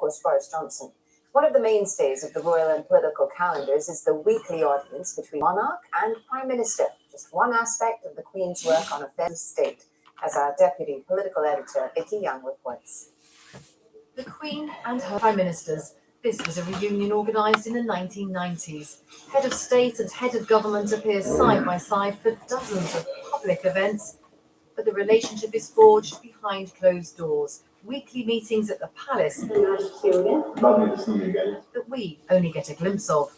course, Boris Johnson. One of the mainstays of the royal and political calendars is the weekly audience between monarch and prime minister, just one aspect of the Queen's work on affairs of state, as our deputy political editor, Vicky Young, reports. The Queen and her prime ministers. This was a reunion organised in the 1990s. Head of state and head of government appear side by side for dozens of public events, but the relationship is forged behind closed doors. Weekly meetings at the palace that we only get a glimpse of.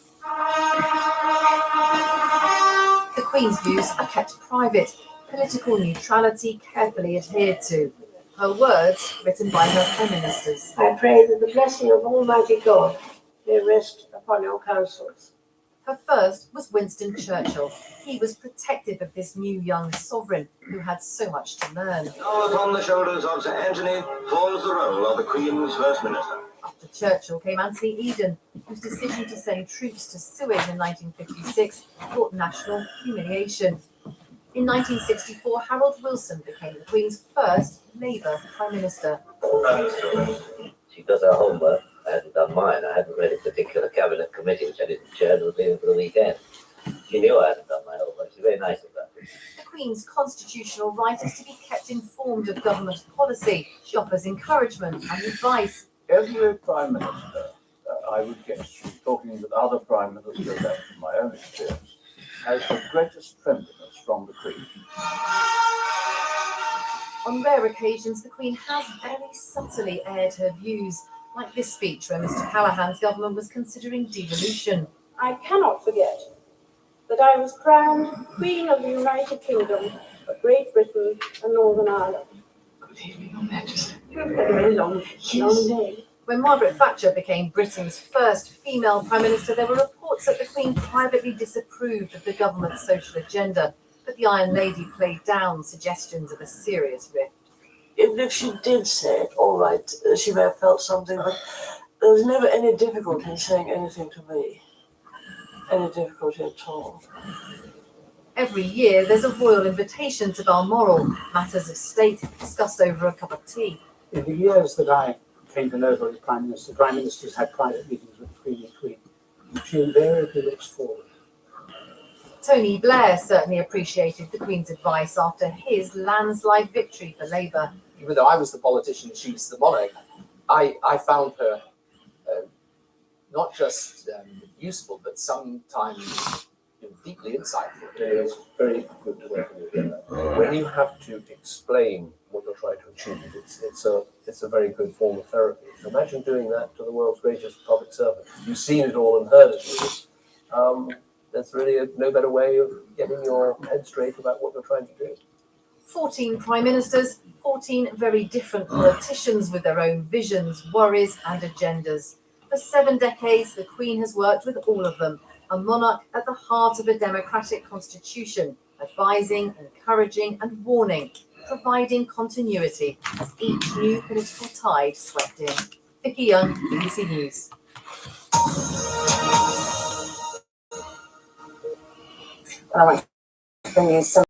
The Queen's views are kept private, political neutrality carefully adhered to. Her words written by her prime ministers. I pray that the blessing of Almighty God may rest upon your councils. Her first was Winston Churchill. He was protective of this new young sovereign who had so much to learn. Now upon the shoulders of Sir Anthony falls the role of the Queen's First Minister. After Churchill came Anthony Eden, whose decision to send troops to Suez in 1956 brought national humiliation. In 1964, Harold Wilson became the Queen's first Labour Prime Minister. She does her homework. I hadn't done mine. I hadn't read a particular cabinet committee, which I didn't chair, and was leaving for the weekend. She knew I hadn't done my homework. She's very nice about it. The Queen's constitutional right is to be kept informed of government policy. She offers encouragement and advice. Every Prime Minister, I would guess, from talking with other Prime Ministers and from my own experience, has the greatest friendliness from the Queen. On rare occasions, the Queen has very subtly aired her views, like this speech where Mr. Callaghan's government was considering devolution. I cannot forget that I was crowned Queen of the United Kingdom of Great Britain and Northern Ireland. Good evening, Your Majesty. You've had a very long day. When Margaret Thatcher became Britain's first female Prime Minister, there were reports that the Queen privately disapproved of the government's social agenda, but the Iron Lady played down suggestions of a serious rift. Even if she did say it, all right, she may have felt something, but there was never any difficulty in saying anything to me. Any difficulty at all. Every year, there's a royal invitation to Balmoral, matters of state discussed over a cup of tea. In the years that I came to know her as Prime Minister, Prime Ministers had private meetings with the Queen and Queen. She invariably looks forward. Tony Blair certainly appreciated the Queen's advice after his landslide victory for Labour. Even though I was the politician, she was the monarch, I found her not just useful, but sometimes deeply insightful. It's very good to work with you. When you have to explain what you're trying to achieve, it's a very good form of therapy. Imagine doing that to the world's greatest public servant. You've seen it all and heard it all. There's really no better way of getting your head straight about what you're trying to do. 14 prime ministers, 14 very different politicians with their own visions, worries and agendas. For 7 decades, the Queen has worked with all of them, a monarch at the heart of a democratic constitution, advising, encouraging and warning, providing continuity as each new political tide swept in. Vicky Young, BBC News. Well, I want to bring you some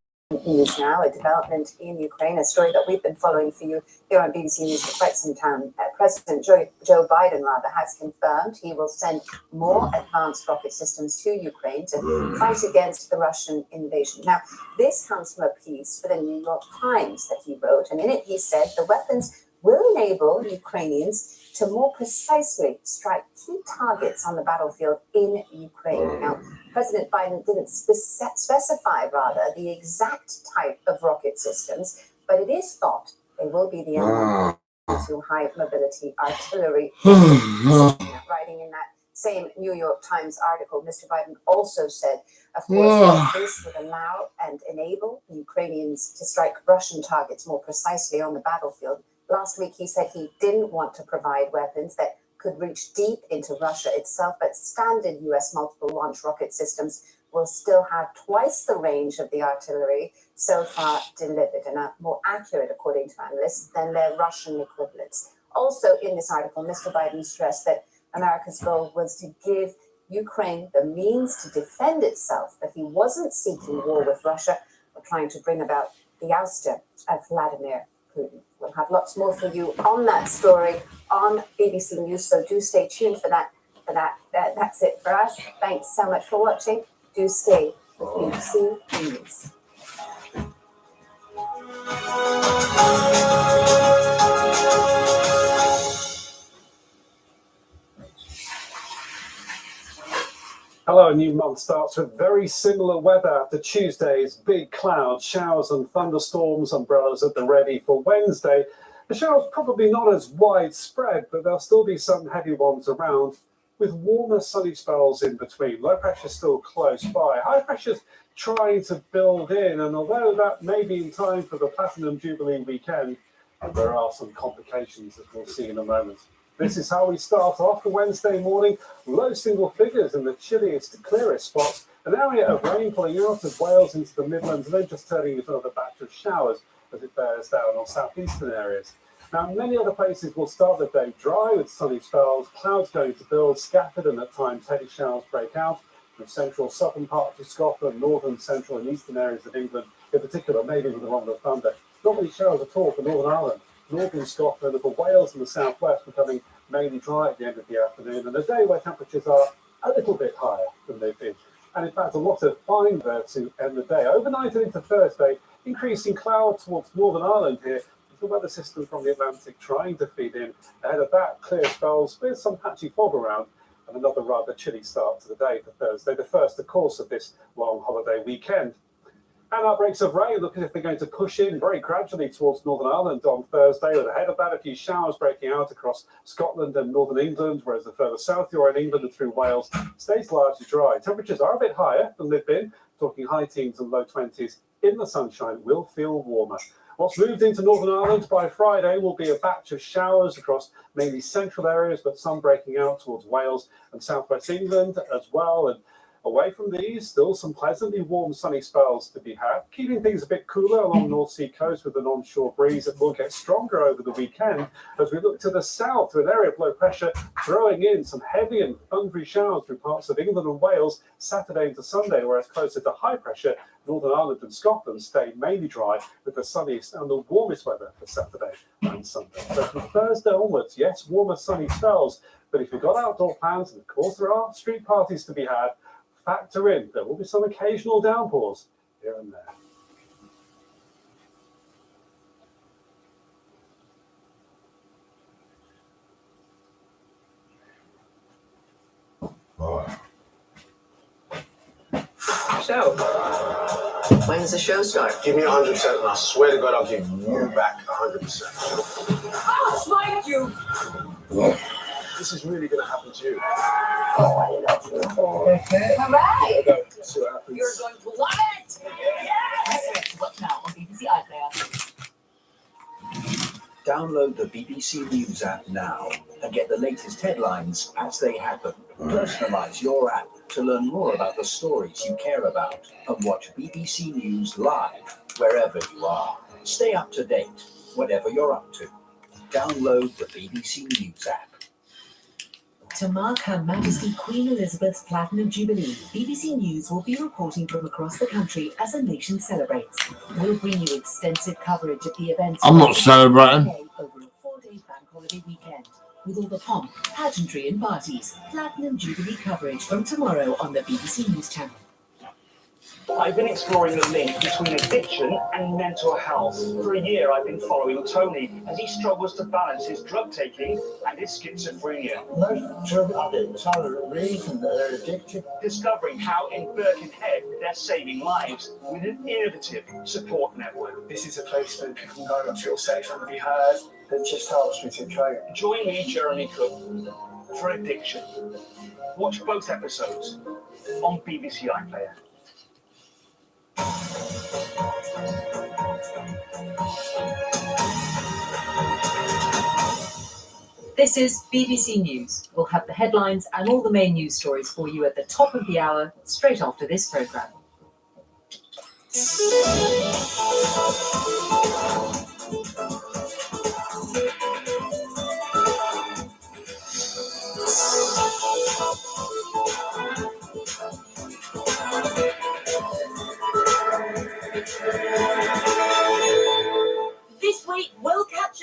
news now, a development in Ukraine, a story that we've been following for you here on BBC News for quite some time. President Joe Biden, has confirmed he will send more advanced rocket systems to Ukraine to fight against the Russian invasion. Now, this comes from a piece for the New York Times that he wrote, and in it he said the weapons will enable Ukrainians to more precisely strike key targets on the battlefield in Ukraine. Now, President Biden didn't specify, the exact type of rocket systems, but it is thought they will be the answer to high mobility artillery. Writing in that same New York Times article, Mr. Biden also said, of course, that this would allow and enable Ukrainians to strike Russian targets more precisely on the battlefield. Last week, he said he didn't want to provide weapons that could reach deep into Russia itself, but standard U.S. multiple launch rocket systems will still have twice the range of the artillery so far delivered and are more accurate, according to analysts, than their Russian equivalents. Also in this article, Mr. Biden stressed that America's goal was to give Ukraine the means to defend itself, that he wasn't seeking war with Russia or trying to bring about the ouster of Vladimir Putin. We'll have lots more for you on that story on BBC News, so do stay tuned for that. That's it for us. Thanks so much for watching. Do stay with BBC News. Hello, a new month starts with very similar weather after Tuesday's big clouds, showers and thunderstorms, umbrellas at the ready for Wednesday. The showers probably not as widespread, but there'll still be some heavy ones around with warmer sunny spells in between. Low pressure still close by. High pressure's trying to build in, and although that may be in time for the Platinum Jubilee weekend, there are some complications as we'll see in a moment. This is how we start off the Wednesday morning. Low single figures in the chilliest, clearest spots. An area of rain pulling out of Wales into the Midlands and then just turning into another batch of showers as it bears down on southeastern areas. Now, many other places will start the day dry with sunny spells, clouds going to build, scattered and at times heavy showers break out from central, southern parts of Scotland, northern, central and eastern areas of England, in particular, maybe with a longer thunder. Not many showers at all for Northern Ireland. Northern Scotland and for Wales and the southwest becoming mainly dry at the end of the afternoon, and a day where temperatures are a little bit higher than they've been. And in fact, a lot of fine there to end the day. Overnight and into Thursday, increasing cloud towards Northern Ireland here, with the weather system from the Atlantic trying to feed in. Ahead of that, clear spells with some patchy fog around, and another rather chilly start to the day for Thursday, the first, of course, of this long holiday weekend. And outbreaks of rain look as if they're going to push in very gradually towards Northern Ireland on Thursday, with ahead of that a few showers breaking out across Scotland and Northern England, whereas the further south you are in England and through Wales stays largely dry. Temperatures are a bit higher than they've been, talking high teens and low 20s. In the sunshine, will feel warmer. What's moved into Northern Ireland by Friday will be a batch of showers across mainly central areas, but some breaking out towards Wales and southwest England as well. And away from these, still some pleasantly warm sunny spells to be had, keeping things a bit cooler along the North Sea coast with an onshore breeze that will get stronger over the weekend as we look to the south with an area of low pressure throwing in some heavy and thundery showers through parts of England and Wales Saturday into Sunday, whereas closer to high pressure, Northern Ireland and Scotland stay mainly dry with the sunniest and the warmest weather for Saturday and Sunday. So from Thursday onwards, yes, warmer sunny spells, but if you've got outdoor plans, and of course there are street parties to be had, factor in there will be some occasional downpours here and there. So, when's the show start? Give me 100%, and I swear to God, I'll give you back 100%. I'll smite you! This is really going to happen to you. Oh, I love you. All right. See what happens. You're going to love it! Yes! Watch now on BBC iPlayer. Download the BBC News app now and get the latest headlines as they happen. Personalise your app to learn more about the stories you care about and watch BBC News live wherever you are. Stay up to date, whatever you're up to. Download the BBC News app. To mark Her Majesty Queen Elizabeth's Platinum Jubilee, BBC News will be reporting from across the country as the nation celebrates. We'll bring you extensive coverage of the events. I'm not celebrating. Over a 4-day bank holiday weekend, with all the pomp, pageantry and parties. Platinum Jubilee coverage from tomorrow on the BBC News channel. I've been exploring the link between addiction and mental health. For a year, I've been following Tony as he struggles to balance his drug taking and his schizophrenia. Most drug addicts have a reason that they're addicted. Discovering how in Birkenhead they're saving lives with an innovative support network. This is a place where people know and feel safe and be heard. It just helps me to cope. Join me, Jeremy Cook, for Addiction. Watch both episodes on BBC iPlayer. This is BBC News. We'll have the headlines and all the main news stories for you at the top of the hour, straight after this programme. This week, we'll catch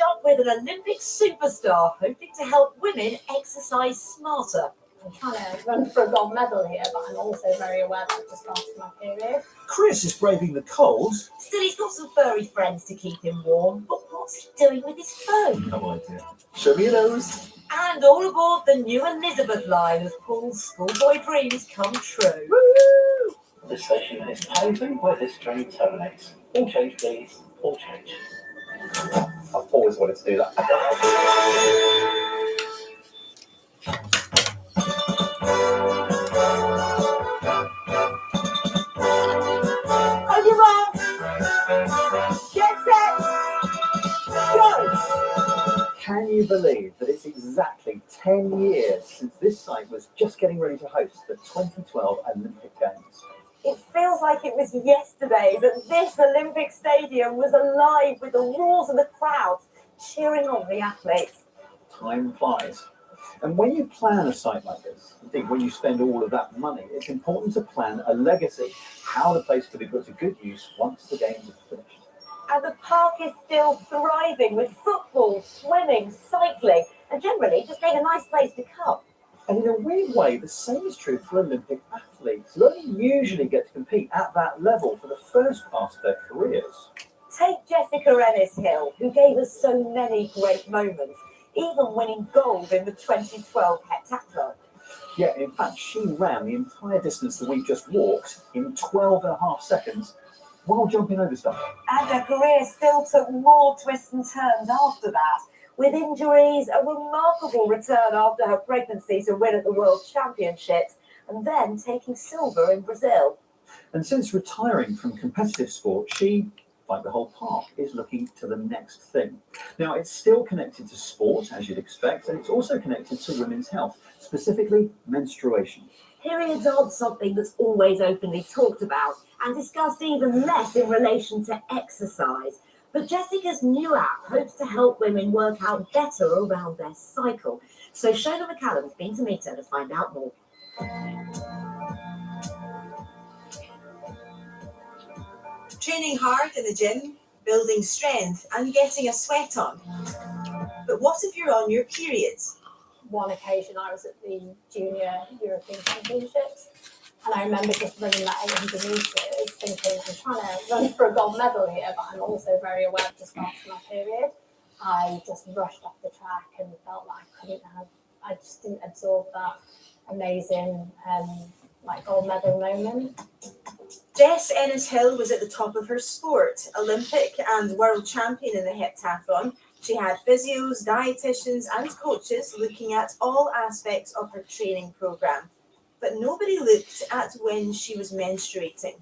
superstar hoping to help women exercise smarter. I'm trying to run for a gold medal here, but I'm also very aware that I've just started my period. Chris is braving the cold. Still, he's got some furry friends to keep him warm. But what's he doing with his phone? No idea. Show me your nose. And all aboard the new Elizabeth line as Paul's schoolboy dreams come true. Woo! This station is Paving where this train terminates. All change, please. All change. I've always wanted to do that. On your mark, get set, go! Can you believe that it's exactly 10 years since this site was just getting ready to host the 2012 Olympic Games? It feels like it was yesterday that this Olympic stadium was alive with the roars of the crowds cheering on the athletes. Time flies. And when you plan a site like this, indeed when you spend all of that money, it's important to plan a legacy, how the place could be put to good use once the games are finished. And the park is still thriving with football, swimming, cycling, and generally just being a nice place to come. And in a weird way, the same is true for Olympic athletes. They don't usually get to compete at that level for the first part of their careers. Take Jessica Ennis-Hill, who gave us so many great moments, even winning gold in the 2012 heptathlon. Yeah, in fact, she ran the entire distance that we've just walked in 12 and a half seconds while jumping over stuff. And her career still took more twists and turns after that, with injuries, a remarkable return after her pregnancy to win at the World Championships, and then taking silver in Brazil. And since retiring from competitive sport, she, like the whole park, is looking to the next thing. Now, it's still connected to sport, as you'd expect, and it's also connected to women's health, specifically menstruation. Periods aren't something that's always openly talked about and discussed even less in relation to exercise. But Jessica's new app hopes to help women work out better around their cycle. So Shona McCallum's been to meet her to find out more. Training hard in the gym, building strength and getting a sweat on. But what if you're on your period? One occasion I was at the Junior European Championships, and I remember just running that 800 metres thinking, I'm trying to run for a gold medal here, but I'm also very aware of just starting my period. I just rushed off the track and felt like I just didn't absorb that amazing gold medal moment. Jess Ennis-Hill was at the top of her sport, Olympic and world champion in the heptathlon. She had physios, dietitians and coaches looking at all aspects of her training programme. But nobody looked at when she was menstruating.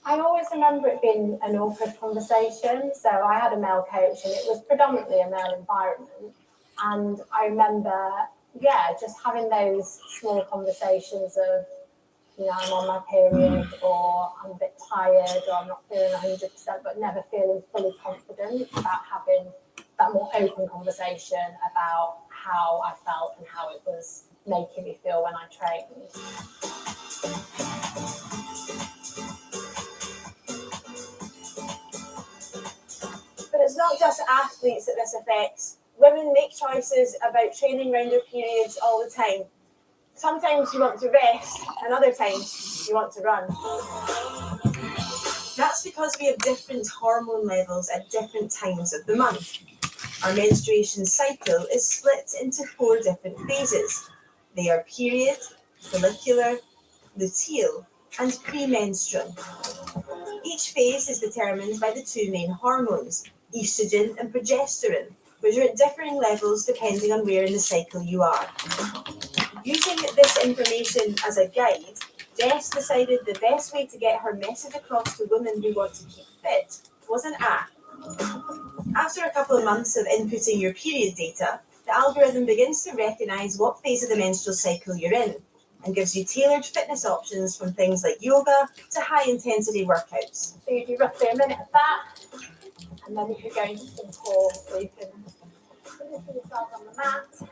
I always remember it being an awkward conversation. So I had a male coach and it was predominantly a male environment. And I remember, just having those small conversations of, I'm on my period, or I'm a bit tired, or I'm not feeling 100%, but never feeling fully confident about having that more open conversation about how I felt and how it was making me feel when I trained. But it's not just athletes that this affects. Women make choices about training around their periods all the time. Sometimes you want to rest, and other times you want to run. That's because we have different hormone levels at different times of the month. Our menstruation cycle is split into 4 different phases. They are period, follicular, luteal, and premenstrual. Each phase is determined by the 2 main hormones, estrogen and progesterone, which are at differing levels depending on where in the cycle you are. Using this information as a guide, Jess decided the best way to get her message across to women who want to keep fit was an app. After a couple of months of inputting your period data, the algorithm begins to recognise what phase of the menstrual cycle you're in and gives you tailored fitness options from things like yoga to high-intensity workouts. So you do roughly a minute of that, and then if you're going to some pause, so you can put yourself on the mat.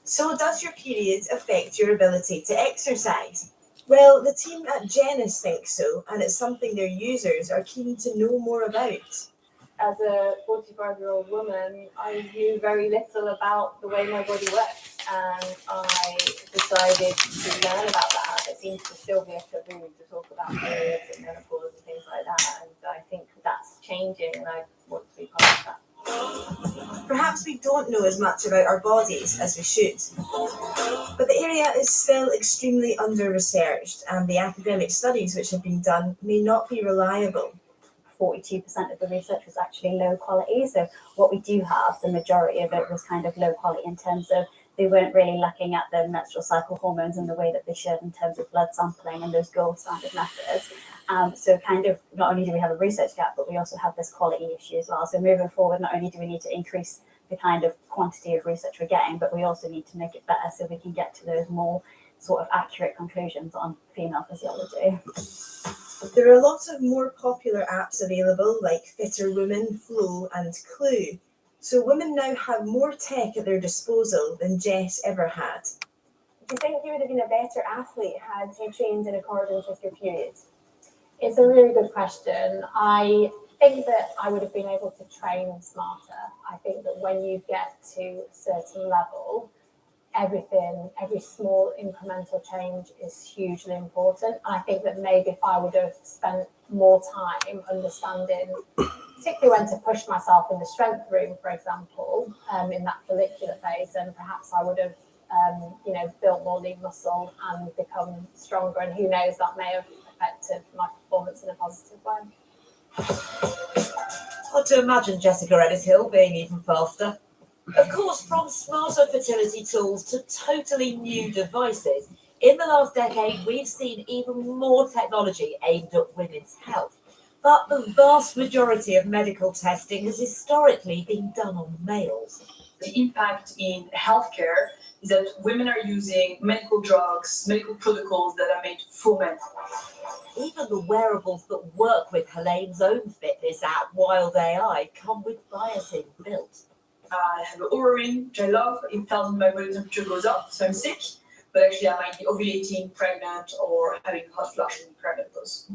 So does your period affect your ability to exercise? Well, the team at Genis think so, and it's something their users are keen to know more about. as a 45-year-old woman, I knew very little about the way my body works, and I decided to learn about that. It seems to still be a taboo to talk about periods and menopause and things like that, and I think that's changing, and I want to be part of that. Perhaps we don't know as much about our bodies as we should, but the area is still extremely under-researched, and the academic studies which have been done may not be reliable. 42% of the research was actually low quality. So what we do have, the majority of it was kind of low quality in terms of they weren't really looking at the menstrual cycle hormones in the way that they should in terms of blood sampling and those gold standard methods. So kind of not only do we have a research gap, but we also have this quality issue as well. So moving forward, not only do we need to increase the kind of quantity of research we're getting, but we also need to make it better so we can get to those more sort of accurate conclusions on female physiology. There are lots of more popular apps available like Fitter Woman, Flow and Clue. So women now have more tech at their disposal than Jess ever had. Do you think you would have been a better athlete had you trained in accordance with your periods? It's a really good question. I think that I would have been able to train smarter. I think that when you get to a certain level, every small incremental change is hugely important. And I think that maybe if I would have spent more time understanding, particularly when to push myself in the strength room, for example, in that follicular phase, then perhaps I would have, built more lean muscle and become stronger. And who knows, that may have affected my performance in a positive way. Hard to imagine Jessica Edis-Hill being even faster. Of course, from smarter fertility tools to totally new devices, in the last decade, we've seen even more technology aimed at women's health. But the vast majority of medical testing has historically been done on males. The impact in healthcare is that women are using medical drugs, medical protocols that are made for men. Even the wearables that work with Helene's own fitness app, Wild AI, come with biasing built. I have an Oura ring, which I love. It tells me my body temperature goes up, so I'm sick. But actually, I might be ovulating, pregnant, or having hot flush in perimenopause.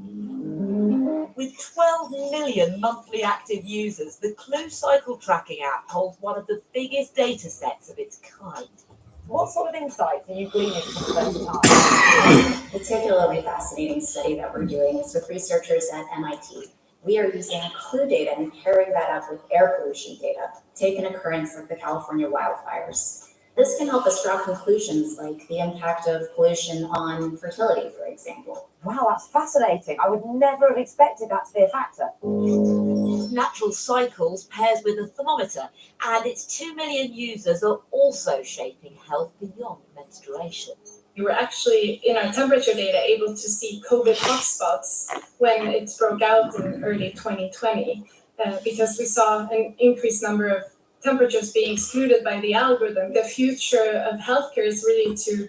With 12 million monthly active users, the Clue Cycle Tracking app holds one of the biggest data sets of its kind. What sort of insights are you gleaning for the first time? Particularly fascinating study that we're doing is with researchers at MIT. We are using Clue data and pairing that up with air pollution data, take an occurrence like the California wildfires. This can help us draw conclusions like the impact of pollution on fertility, for example. Wow, that's fascinating. I would never have expected that to be a factor. Natural Cycles pairs with a thermometer, and its 2 million users are also shaping health beyond menstruation. We were actually, in our temperature data, able to see COVID hotspots when it broke out in early 2020, because we saw an increased number of temperatures being excluded by the algorithm. The future of healthcare is really to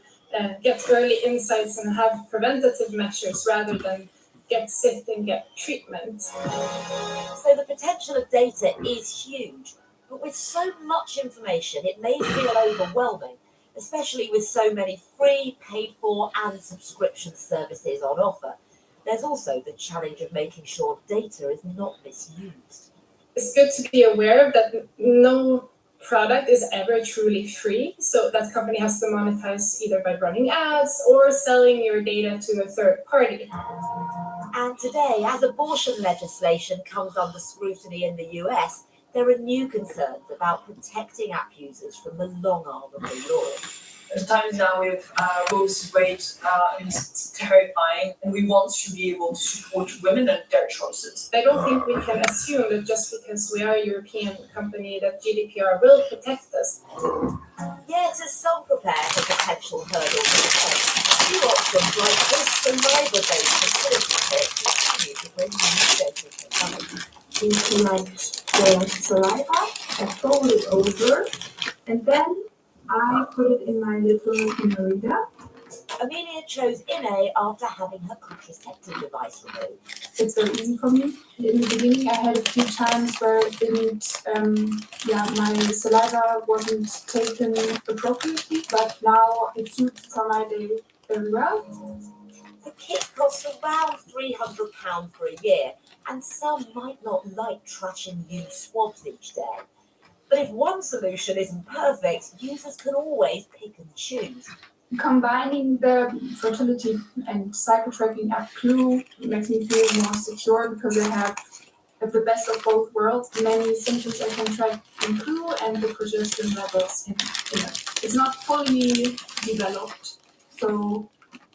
get early insights and have preventative measures rather than get sick and get treatment. So the potential of data is huge, but with so much information, it may feel overwhelming, especially with so many free, paid for, and subscription services on offer. There's also the challenge of making sure data is not misused. It's good to be aware that no product is ever truly free, so that company has to monetize either by running ads or selling your data to a third party. And today, as abortion legislation comes under scrutiny in the US, there are new concerns about protecting app users from the long arm of the law. The times now with Roe v. Wade, it's terrifying, and we want to be able to support women and their choices. I don't think we can assume that just because we are a European company that GDPR will protect us. Yet, as some prepare for potential hurdles ahead, new options like this saliva-based fertility kit continue to bring new data to coming. Into like the saliva, I fold it over, and then I put it in my little reader. Amelia chose INA after having her contraceptive device removed. It's very easy for me. In the beginning, I had a few times where it didn't, my saliva wasn't taken appropriately, but now it suits for my day very well. The kit costs around £300 for a year, and some might not like trashing used swabs each day. But if one solution isn't perfect, users can always pick and choose. Combining the fertility and cycle tracking app Clue makes me feel more secure because I have the best of both worlds. Many symptoms I can track in Clue and the progesterone levels in it. It's not fully developed, so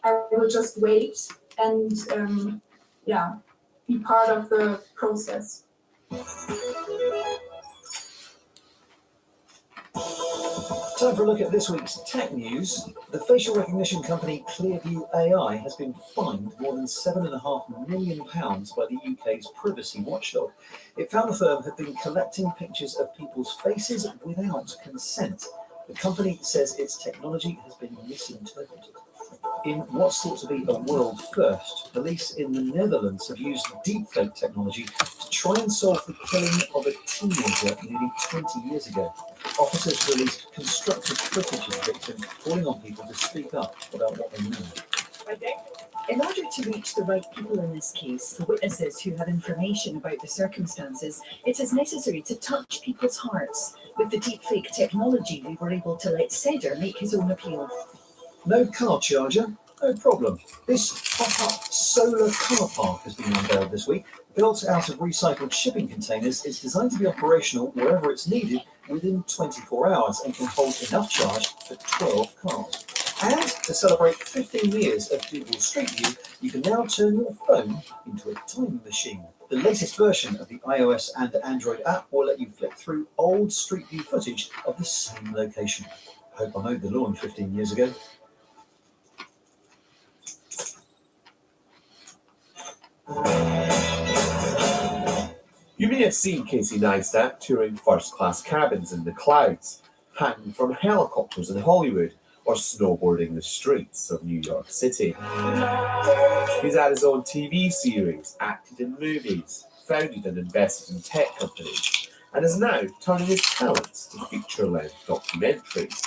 I will just wait and be part of the process. Time for a look at this week's tech news. The facial recognition company Clearview AI has been fined more than £7.5 million by the UK's privacy watchdog. It found the firm had been collecting pictures of people's faces without consent. The company says its technology has been misinterpreted. In what's thought to be a world first, police in the Netherlands have used deepfake technology to try and solve the killing of a teenager nearly 20 years ago. Officers released constructed footage of the victim, calling on people to speak up about what they know. In order to reach the right people in this case, the witnesses who have information about the circumstances, it is necessary to touch people's hearts. With the deepfake technology, we were able to let Cedar make his own appeal. No car charger? No problem. This pop-up solar car park has been unveiled this week. Built out of recycled shipping containers, it's designed to be operational wherever it's needed within 24 hours and can hold enough charge for 12 cars. And to celebrate 15 years of Google Street View, you can now turn your phone into a time machine. The latest version of the iOS and Android app will let you flick through old Street View footage of the same location. Hope I mowed the lawn 15 years ago. You may have seen Casey Neistat touring first-class cabins in the clouds, hanging from helicopters in Hollywood, or snowboarding the streets of New York City. He's had his own TV series, acted in movies, founded and invested in tech companies, and is now turning his talents to feature-length documentaries.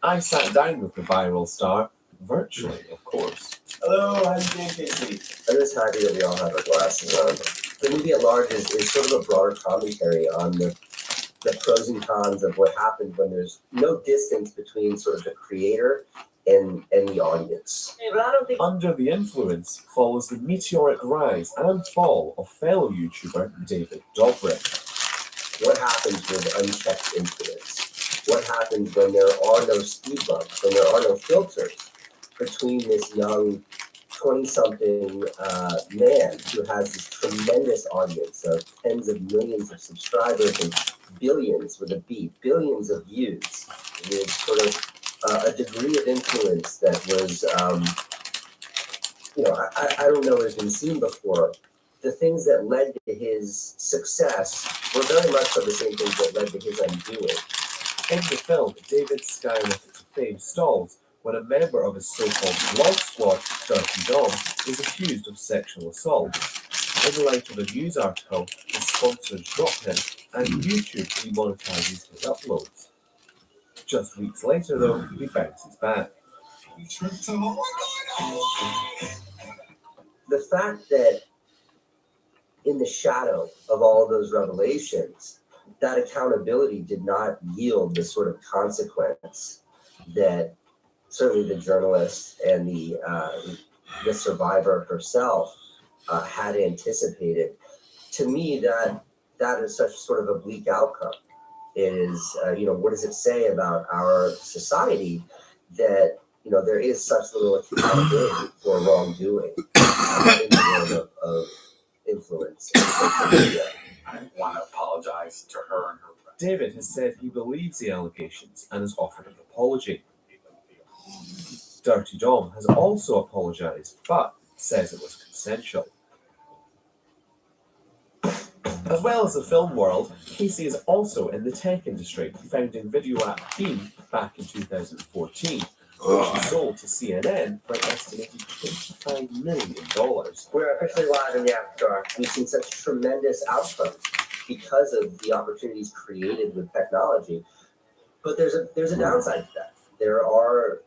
I sat down with the viral star, virtually, of course. Hello, how are you doing, Casey? I'm just happy that we all have our glasses on. The movie at large is sort of a broader commentary on the pros and cons of what happens when there's no distance between sort of the creator and the audience. Under the Influence follows the meteoric rise and fall of fellow YouTuber David Dobrik. What happens with unchecked influence? What happens when there are no speed bumps, when there are no filters between this young 20-something man who has this tremendous audience of tens of millions of subscribers and billions with a B, billions of views, with sort of a degree of influence that was, I don't know has been seen before. The things that led to his success were very much so the same things that led to his undoing. In the film, David's skyrocket to fame stalls when a member of his so-called vlog squad, Dirty Dom, is accused of sexual assault. In light of a news article, his sponsors drop him and YouTube demonetizes his uploads. Just weeks later, though, he bounces back. The fact that in the shadow of all of those revelations, that accountability did not yield the sort of consequence that certainly the journalist and the survivor herself had anticipated. To me, that is such sort of a bleak outcome. It is, what does it say about our society that, there is such little accountability for wrongdoing in the world of influence and social media? I want to apologize to her and her friend. David has said he believes the allegations and has offered an apology. Dirty Dom has also apologized, but says it was consensual. As well as the film world, Casey is also in the tech industry, founding video app Beam back in 2014, which he sold to CNN for an estimated $25 million. We're officially live in the App Store. We've seen such tremendous outcomes because of the opportunities created with technology. But there's a downside to that. There are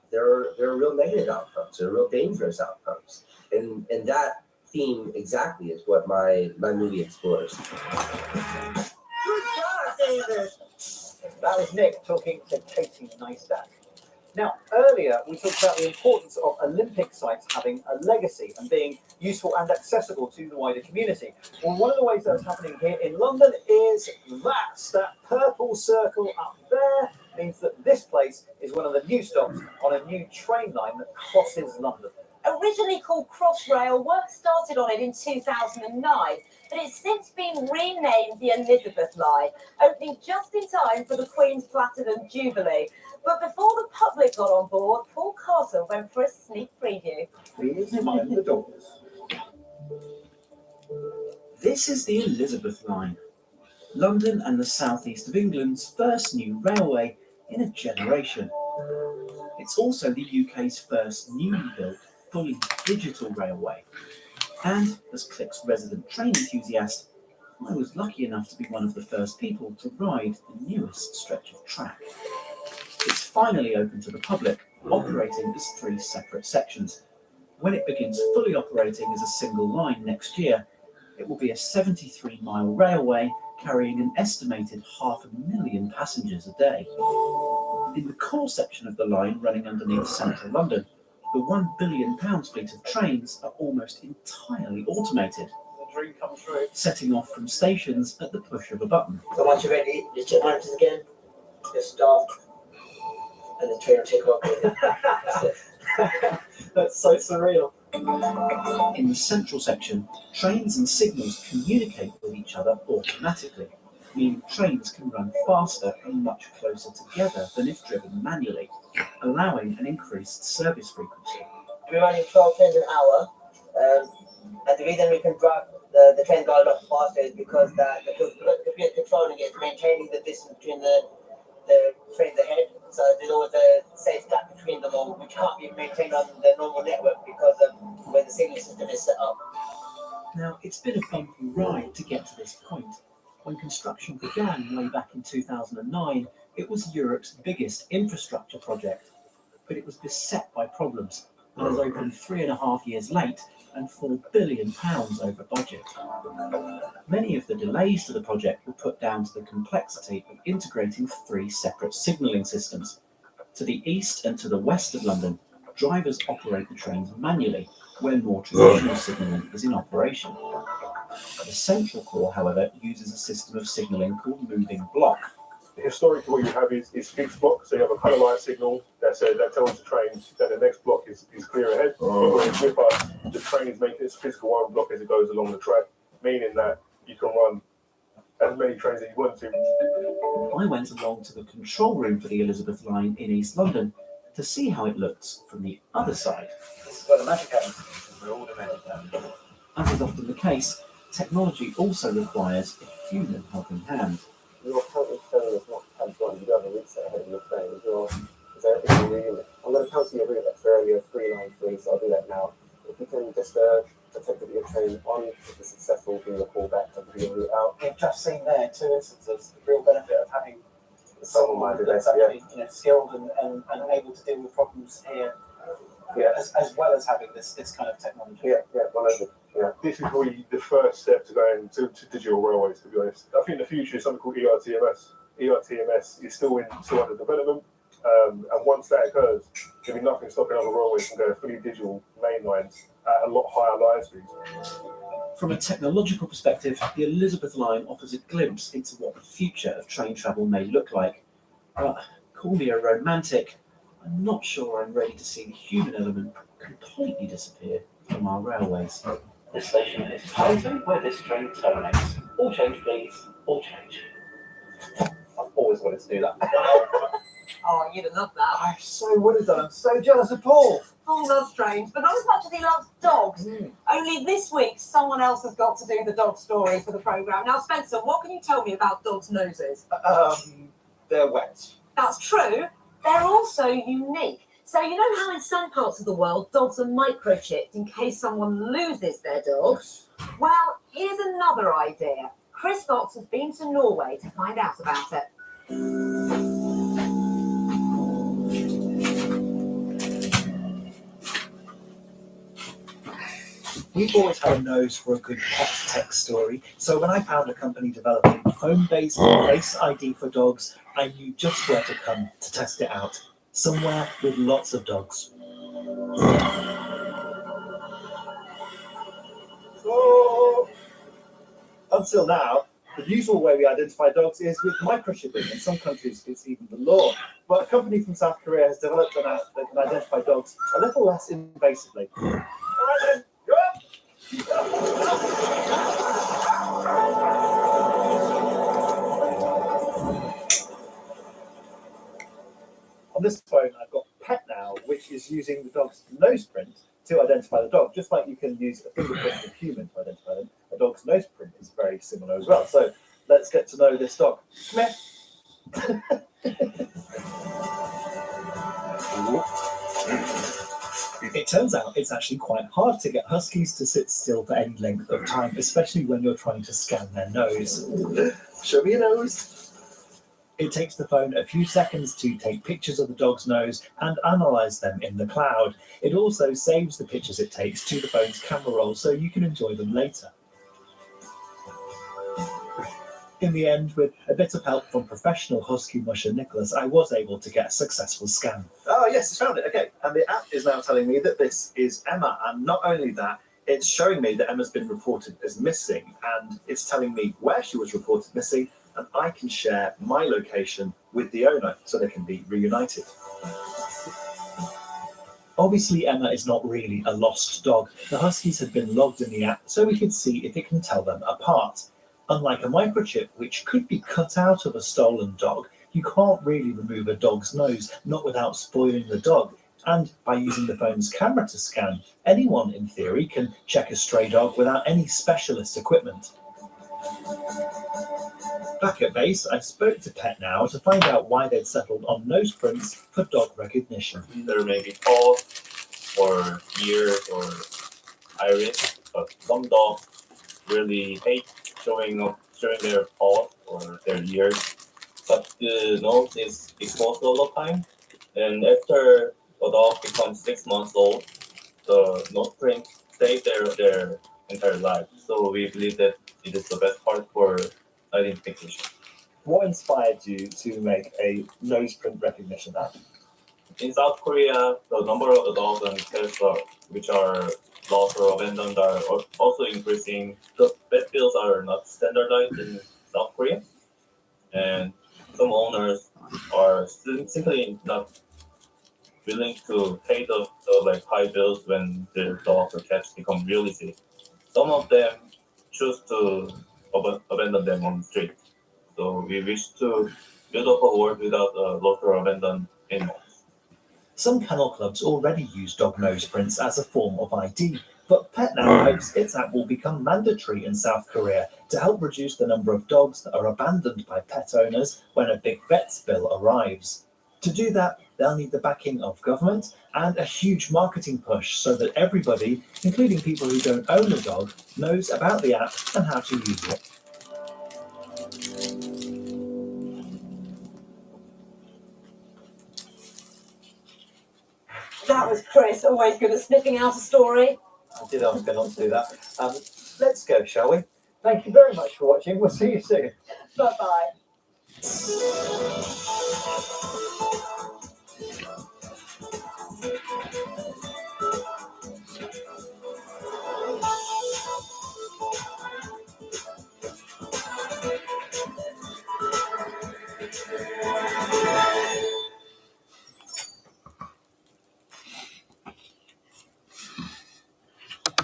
real negative outcomes. There are real dangerous outcomes, and that theme exactly is what my movie explores. Good job, David. That was Nick talking to Katie Neistat. Now, earlier we talked about the importance of Olympic sites having a legacy and being useful and accessible to the wider community. Well, one of the ways that's happening here in London is that purple circle up there means that this place is one of the new stops on a new train line that crosses London. Originally called Crossrail, work started on it in 2009, but it's since been renamed the Elizabeth Line, opening just in time for the Queen's Platinum Jubilee. But before the public got on board, Paul Carter went for a sneak preview. Please mind the doors. This is the Elizabeth Line, London and the southeast of England's first new railway in a generation. It's also the UK's first newly built, fully digital railway. And as Click's resident train enthusiast, I was lucky enough to be one of the first people to ride the newest stretch of track. It's finally open to the public, operating as 3 separate sections. When it begins fully operating as a single line next year, it will be a 73-mile railway carrying an estimated 500,000 passengers a day. In the core section of the line running underneath central London, the £1 billion fleet of trains are almost entirely automated, The dream comes true. setting off from stations at the push of a button. So once you're ready, just check monitors again, just start, and the train will take off. That's so surreal. In the central section, trains and signals communicate with each other automatically, meaning trains can run faster and much closer together than if driven manually, allowing an increased service frequency. We're running 12 trains an hour, and the reason we can drive the train go a lot faster is because the computer controlling it is maintaining the distance between the trains ahead. So there's always a safe gap between them all, which can't be maintained on the normal network because of where the signal system is set up. Now, it's been a bumpy ride to get to this point. When construction began way back in 2009, it was Europe's biggest infrastructure project, but it was beset by problems and has opened 3.5 years late and £4 billion over budget. Many of the delays to the project were put down to the complexity of integrating 3 separate signalling systems. To the east and to the west of London, drivers operate the trains manually, where more traditional signalling is in operation. The central core, however, uses a system of signalling called moving block. Historically, what you have is fixed block, so you have a colour light signal that tells the trains that the next block is clear ahead. Whereas with us, the train is making its physical one block as it goes along the track, meaning that you can run as many trains as you want to. I went along to the control room for the Elizabeth Line in East London to see how it looks from the other side. This is where the magic happens. Where all the magic happens. As is often the case, technology also requires a human helping hand. Your counting phone is not hands-on. You don't have a reset ahead of your phone. I'm going to cancel your route that's earlier 3 line 3, so I'll do that now. If you can just detect that your train on, if it's successful, give me a call back and do your route out. You've just seen there 2 instances the real benefit of having someone that's actually skilled and able to deal with problems here, as well as having this kind of technology. Yeah. This is really the first step to going to digital railways, to be honest. I think the future is something called ERTMS. ERTMS is still under development, and once that occurs, there'll be nothing stopping other railways from going fully digital main lines at a lot higher line speeds. From a technological perspective, the Elizabeth Line offers a glimpse into what the future of train travel may look like. But call me a romantic, I'm not sure I'm ready to see the human element completely disappear from our railways. This station is Paddington, where this train terminates. All change, please. All change. I've always wanted to do that. Oh, you'd have loved that. I so would have done. I'm so jealous of Paul. Paul loves trains, but not as much as he loves dogs. Only this week, someone else has got to do the dog story for the programme. Now, Spencer, what can you tell me about dogs' noses? They're wet. That's true. They're also unique. So you know how in some parts of the world, dogs are microchipped in case someone loses their dog? Well, here's another idea. Chris Fox has been to Norway to find out about it. We've always had a nose for a good pet tech story, so when I found a company developing home-based Face ID for dogs, I knew just where to come to test it out. Somewhere with lots of dogs. So, until now, the usual way we identify dogs is with microchipping. In some countries, it's even the law. But a company from South Korea has developed an app that can identify dogs a little less invasively. All right then, go up! On this phone, I've got Pet Now, which is using the dog's nose print to identify the dog, just like you can use a fingerprint of a human to identify them. A dog's nose print is very similar as well. So let's get to know this dog. Come here. It turns out it's actually quite hard to get huskies to sit still for any length of time, especially when you're trying to scan their nose. Show me your nose. It takes the phone a few seconds to take pictures of the dog's nose and analyze them in the cloud. It also saves the pictures it takes to the phone's camera roll so you can enjoy them later. In the end, with a bit of help from professional husky musher Nicholas, I was able to get a successful scan. Oh yes, I found it. Okay, and the app is now telling me that this is Emma, and not only that, it's showing me that Emma's been reported as missing, and it's telling me where she was reported missing, and I can share my location with the owner so they can be reunited. Obviously, Emma is not really a lost dog. The huskies had been logged in the app so we could see if it can tell them apart. Unlike a microchip, which could be cut out of a stolen dog, you can't really remove a dog's nose, not without spoiling the dog. And by using the phone's camera to scan, anyone, in theory, can check a stray dog without any specialist equipment. Back at base, I spoke to Pet Now to find out why they'd settled on nose prints for dog recognition. There may be paws or ears or iris, but some dogs really hate showing their paws or their ears. But the nose is exposed all the time, and after a dog becomes 6 months old, the nose print stays there their entire life. So we believe that it is the best part for identification. What inspired you to make a nose print recognition app? In South Korea, the number of dogs and cats which are lost or abandoned are also increasing. The vet bills are not standardized in South Korea, and some owners are simply not willing to pay the high bills when their dogs or cats become really sick. Some of them choose to abandon them on the street. So we wish to build up a world without lost or abandoned animals. Some kennel clubs already use dog nose prints as a form of ID, but Pet Now hopes its app will become mandatory in South Korea to help reduce the number of dogs that are abandoned by pet owners when a big vet's bill arrives. To do that, they'll need the backing of government and a huge marketing push so that everybody, including people who don't own a dog, knows about the app and how to use it. That was Chris, always good at sniffing out a story. I did ask her not to do that. Let's go, shall we? Thank you very much for watching. We'll see you soon. Bye-bye.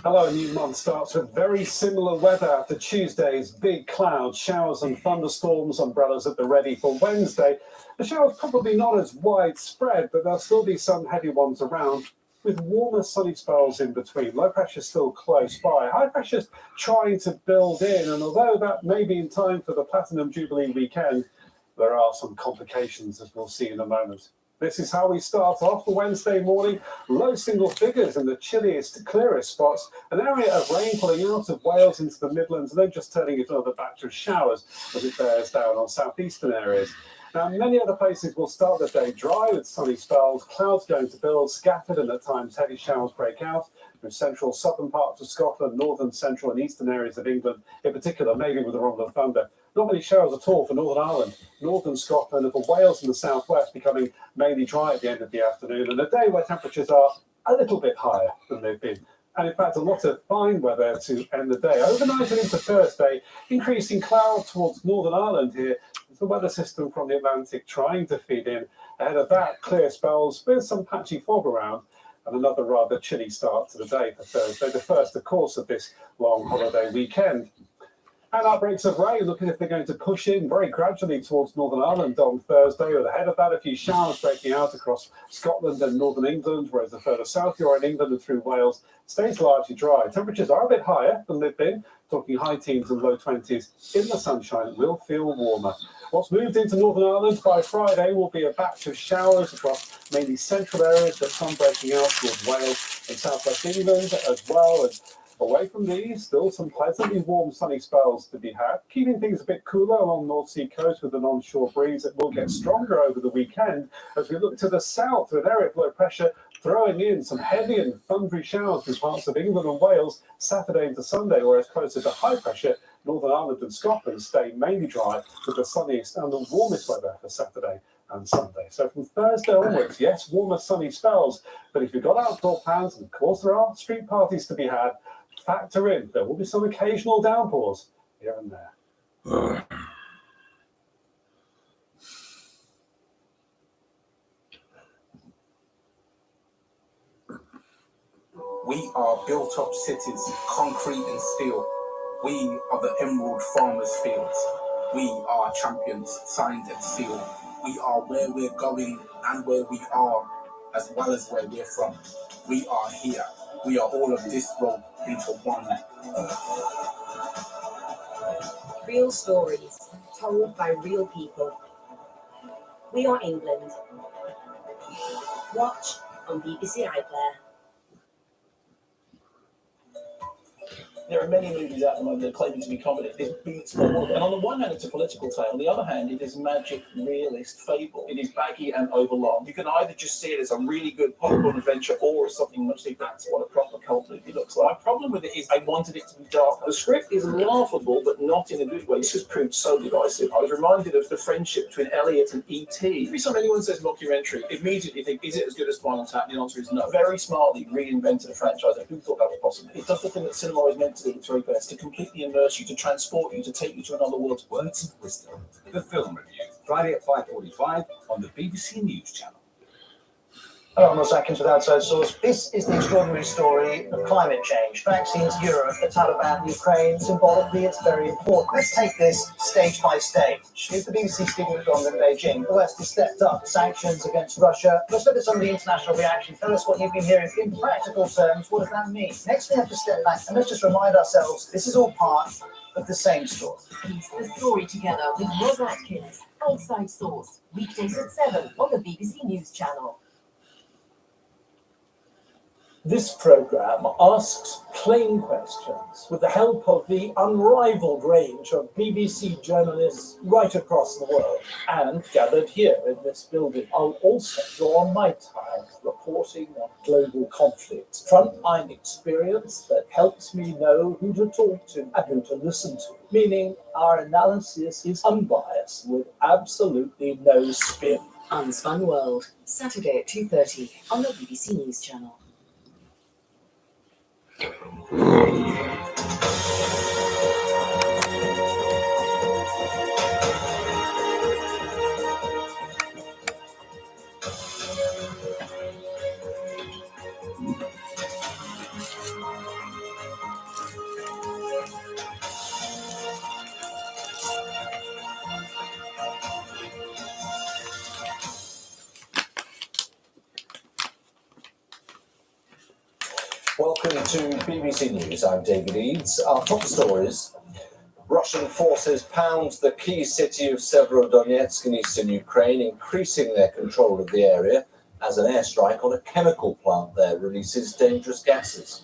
Hello, a new month starts with very similar weather after Tuesday's big clouds, showers and thunderstorms, umbrellas at the ready for Wednesday. The showers probably not as widespread, but there'll still be some heavy ones around, with warmer sunny spells in between. Low pressure still close by. High pressure's trying to build in, and although that may be in time for the Platinum Jubilee weekend, there are some complications, as we'll see in a moment. This is how we start off the Wednesday morning. Low single figures in the chilliest, clearest spots. An area of rain pulling out of Wales into the Midlands and then just turning into another batch of showers as it bears down on southeastern areas. Now, many other places will start the day dry with sunny spells, clouds going to build, scattered and at times heavy showers break out from central, southern parts of Scotland, northern, central and eastern areas of England, in particular, maybe with a rumble of thunder. Not many showers at all for Northern Ireland, northern Scotland, and for Wales and the southwest becoming mainly dry at the end of the afternoon, and a day where temperatures are a little bit higher than they've been. And in fact, a lot of fine weather to end the day. Overnight and into Thursday, increasing clouds towards Northern Ireland here. There's a weather system from the Atlantic trying to feed in. Ahead of that, clear spells with some patchy fog around, and another rather chilly start to the day for Thursday, the first, of course, of this long holiday weekend. And outbreaks of rain look as if they're going to push in very gradually towards Northern Ireland on Thursday, with ahead of that a few showers breaking out across Scotland and northern England, whereas the further south you are in England and through Wales, stays largely dry. Temperatures are a bit higher than they've been, talking high teens and low 20s. In the sunshine, it will feel warmer. What's moved into Northern Ireland by Friday will be a batch of showers across mainly central areas, but some breaking out towards Wales and southwest England as well. And away from these, still some pleasantly warm sunny spells to be had, keeping things a bit cooler along North Sea coast with an onshore breeze that will get stronger over the weekend as we look to the south with an area of low pressure throwing in some heavy and thundery showers through parts of England and Wales Saturday into Sunday, whereas closer to high pressure, Northern Ireland and Scotland stay mainly dry with the sunniest and the warmest weather for Saturday and Sunday. So from Thursday onwards, yes, warmer sunny spells, but if you've got outdoor plans, and of course there are street parties to be had, factor in there will be some occasional downpours here and there. We are built-up cities, concrete and steel. We are the emerald farmers' fields. We are champions, signed and sealed. We are where we're going and where we are, as well as where we're from. We are here. We are all of this rolled into one. Real stories told by real people. We are England. Watch on BBC iPlayer. There are many movies out at the moment that are claiming to be comedy. This beats all of them. And on the one hand, it's a political tale. On the other hand, it is magic realist fable. It is baggy and overlong. You can either just see it as a really good popcorn adventure or as something much like that's what a proper cult movie looks like. My problem with it is I wanted it to be dark. The script is laughable, but not in a good way. This has proved so divisive. I was reminded of the friendship between Elliot and E.T. Every time anyone says mockumentary, immediately think, is it as good as Spinal Tap? The answer is no. Very smartly reinvented a franchise. Who thought that was possible? It does the thing that cinema is meant to do its very best, to completely immerse you, to transport you, to take you to another world. Words of Wisdom, the film review, Friday at 5:45 on the BBC News Channel. Hello, I'm Ross Atkins with Outside Source. This is the extraordinary story of climate change. Vaccines, Europe, the Taliban, Ukraine. Symbolically, it's very important. Let's take this stage by stage. Here's the BBC speaking with London, Beijing. The West has stepped up sanctions against Russia. Let's look at some of the international reaction. Tell us what you've been hearing in practical terms. What does that mean? Next, we have to step back and let's just remind ourselves this is all part of the same story. Piece the story together with Ross Atkins, Outside Source, weekdays at 7 on the BBC News Channel. This programme asks plain questions with the help of the unrivaled range of BBC journalists right across the world and gathered here in this building. I'll also draw on my time reporting on global conflicts, frontline experience that helps me know who to talk to and who to listen to, meaning our analysis is unbiased with absolutely no spin. Unspun World, Saturday at 2:30 on the BBC News Channel. Welcome to BBC News. I'm David Eads. Our top stories. Russian forces pound the key city of Severodonetsk in eastern Ukraine, increasing their control of the area as an airstrike on a chemical plant there releases dangerous gases.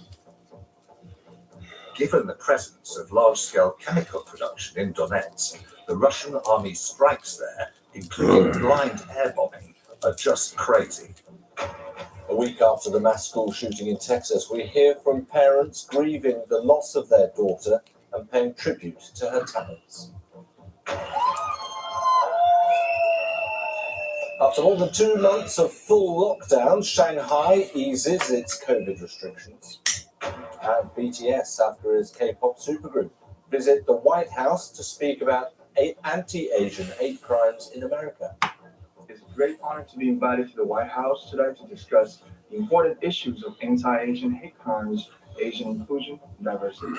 Given the presence of large-scale chemical production in Donetsk, the Russian army strikes there including blind air bombing, are just crazy. A week after the mass school shooting in Texas, we hear from parents grieving the loss of their daughter and paying tribute to her talents. After more than 2 months of full lockdown, Shanghai eases its COVID restrictions. And BTS, South Korea's K-pop supergroup, visit the White House to speak about anti-Asian hate crimes in America. It's a great honor to be invited to the White House today to discuss the important issues of anti-Asian hate crimes, Asian inclusion, and diversity.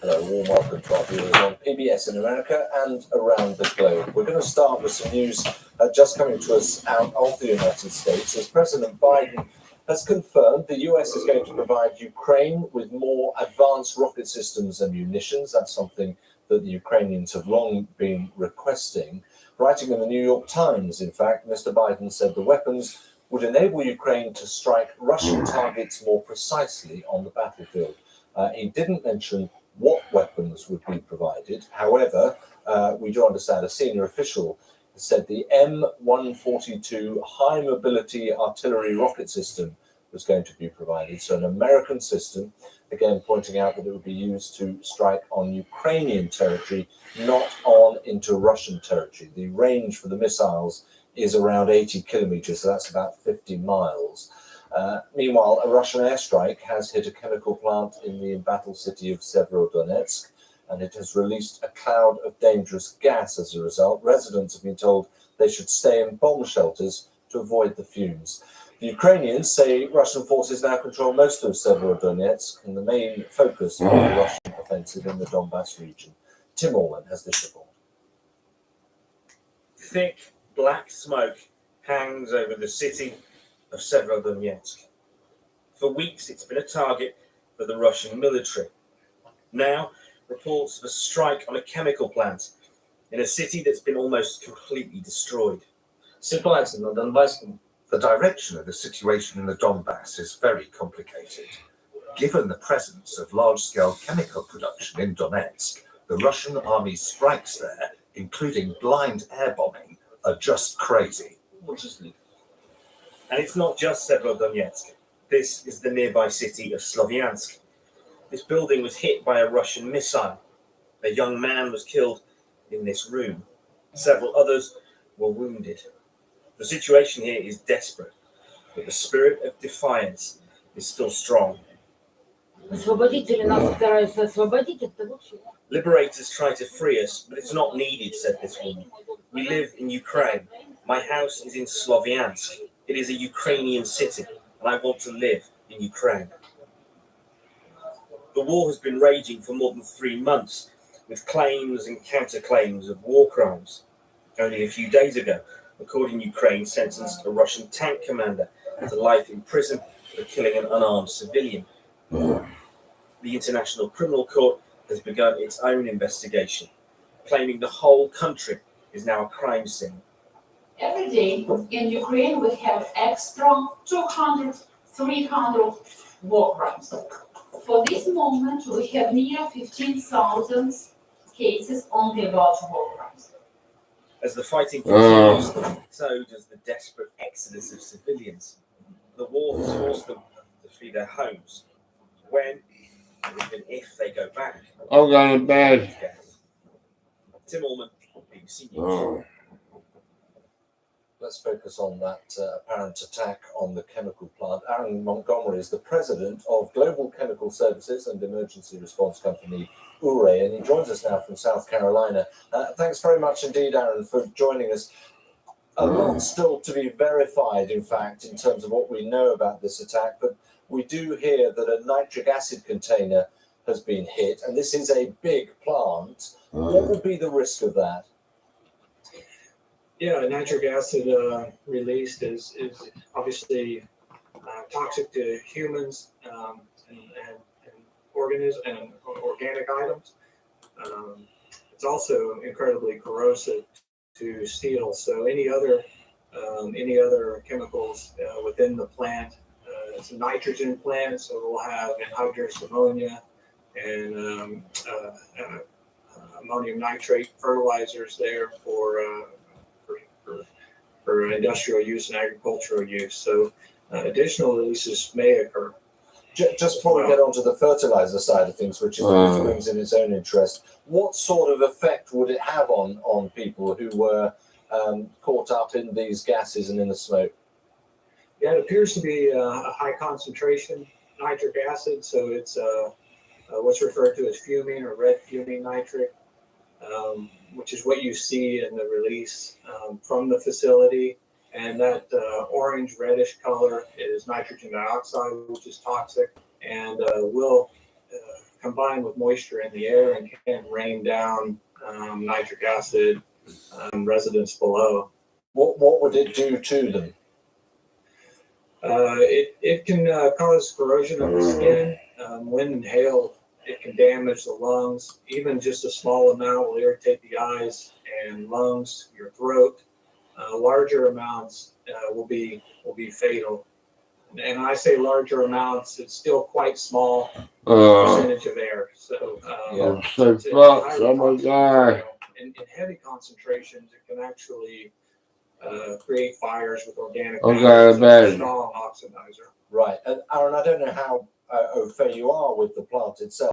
Hello, warm welcome to our viewers on PBS in America and around the globe. We're going to start with some news just coming to us out of the United States, as President Biden has confirmed the US is going to provide Ukraine with more advanced rocket systems and munitions. That's something that the Ukrainians have long been requesting. Writing in the New York Times, in fact, Mr. Biden said the weapons would enable Ukraine to strike Russian targets more precisely on the battlefield. He didn't mention what weapons would be provided. However, we do understand a senior official said the M142 high mobility artillery rocket system was going to be provided. So an American system, again pointing out that it would be used to strike on Ukrainian territory, not on into Russian territory. The range for the missiles is around 80 kilometers, so that's about 50 miles. Meanwhile, a Russian airstrike has hit a chemical plant in the embattled city of Severodonetsk, and it has released a cloud of dangerous gas as a result. Residents have been told they should stay in bomb shelters to avoid the fumes. The Ukrainians say Russian forces now control most of Severodonetsk and the main focus of the Russian offensive in the Donbass region. Tim Orman has this report. Thick black smoke hangs over the city of Severodonetsk. For weeks, it's been a target for the Russian military. Now, reports of a strike on a chemical plant in a city that's been almost completely destroyed. The direction of the situation in the Donbass is very complicated. Given the presence of large-scale chemical production in Donetsk, the Russian army's strikes there, including blind air bombing, are just crazy. And it's not just Severodonetsk. This is the nearby city of Slovyansk. This building was hit by a Russian missile. A young man was killed in this room. Several others were wounded. The situation here is desperate, but the spirit of defiance is still strong. Liberators try to free us, but it's not needed, said this woman. We live in Ukraine. My house is in Slovyansk. It is a Ukrainian city, and I want to live in Ukraine. The war has been raging for more than 3 months, with claims and counterclaims of war crimes. Only a few days ago, a court in Ukraine sentenced a Russian tank commander to life in prison for killing an unarmed civilian. The International Criminal Court has begun its own investigation, claiming the whole country is now a crime scene. Every day in Ukraine we have extra 200, 300 war crimes. For this moment we have near 15,000 cases only about war crimes. As the fighting continues, so does the desperate exodus of civilians. The war has forced them to flee their homes. When, even if they go back, I'm going to bed. Tim Allman, BBC News. Let's focus on that apparent attack on the chemical plant. Aaron Montgomery is the president of Global Chemical Services and Emergency Response Company URE, and he joins us now from South Carolina. Thanks very much indeed, Aaron, for joining us. A lot still to be verified, in fact, in terms of what we know about this attack, but we do hear that a nitric acid container has been hit, and this is a big plant. What would be the risk of that? Yeah, nitric acid released is obviously toxic to humans and organisms and organic items. It's also incredibly corrosive to steel. So any other chemicals within the plant. It's a nitrogen plant, so we'll have anhydrous ammonia and ammonium nitrate fertilizers there for industrial use and agricultural use. So additional releases may occur. Just before we get onto the fertilizer side of things, which brings in its own interest, what sort of effect would it have on people who were caught up in these gases and in the smoke? Yeah, it appears to be a high concentration nitric acid, so it's what's referred to as fuming or red fuming nitric, which is what you see in the release from the facility. And that orange reddish color is nitrogen dioxide, which is toxic and will combine with moisture in the air and can rain down nitric acid residents below. What would it do to them? It can cause corrosion of the skin. When inhaled, it can damage the lungs. Even just a small amount will irritate the eyes and lungs, your throat. Larger amounts will be fatal. And when I say larger amounts, it's still quite small percentage of air. So it's oh my God. In heavy concentrations, it can actually create fires with organic Okay, matter. So it's bad. a strong oxidizer. Right, and Aaron, I don't know how au fait you are with the plant itself.